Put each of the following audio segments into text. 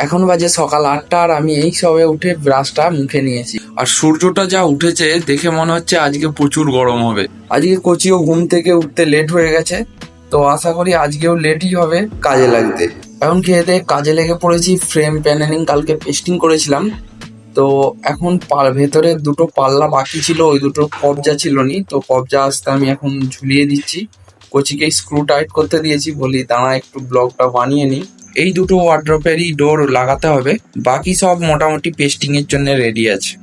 এখন বাজে সকাল 8টা আর আমি এই সবে উঠে ব্রাশটা মুখে নিয়েছি। আর সূর্যটা যা উঠেছে দেখে মনে হচ্ছে আজকে প্রচুর গরম হবে। আজকে কোচিও ঘুম থেকে উঠতে লেট হয়ে গেছে, তো আশা করি আজকেও লেটই হবে কাজে লাগতে। এখন খেয়ে দিয়ে কাজে লেগে পড়েছি। ফ্রেম প্যানেলিং কালকে পেস্টিং করেছিলাম, তো এখন ভেতরে দুটো পাল্লা বাকি ছিল, ওই দুটো কবজা ছিল নি, তো কবজা আসতে আমি এখন ঝুলিয়ে দিচ্ছি। কোচিকে স্ক্রু টাইট করতে দিয়েছি, বলি দাঁড়া একটু ব্লকটা বানিয়ে নিই। এই দুটো ওয়ার্ড্রপেরই ডোর লাগাতে হবে, বাকি সব মোটামুটি পেস্টিং এর জন্য রেডি আছে।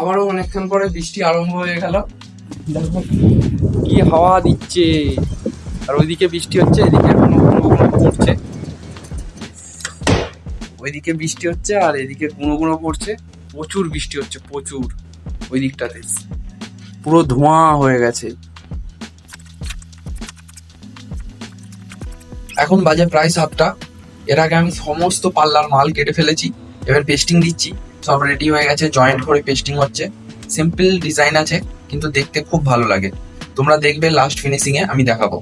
আবারও অনেকক্ষণ পরে বৃষ্টি আরম্ভ হয়ে গেল। দেখো কি হাওয়া দিচ্ছে, আর ওইদিকে বৃষ্টি হচ্ছে, এদিকে এখনো গুঁড়ো গুঁড়ো পড়ছে। ওইদিকে বৃষ্টি হচ্ছে আর এদিকে গুঁড়ো গুঁড়ো পড়ছে। প্রচুর বৃষ্টি হচ্ছে, প্রচুর। ওই দিকটাতে পুরো ধোঁয়া হয়ে গেছে। এখন বাজে প্রায় 7টা। এর আগে আমি সমস্ত পাল্লার মাল কেটে ফেলেছি, এবার পেস্টিং দিচ্ছি। সব রেডি হয়ে গেছে, জয়েন্ট করে পেস্টিং হচ্ছে। সিম্পল ডিজাইন আছে, কিন্তু দেখতে খুব ভালো লাগে। তোমরা দেখবে লাস্ট ফিনিশিং এ আমি দেখাবো।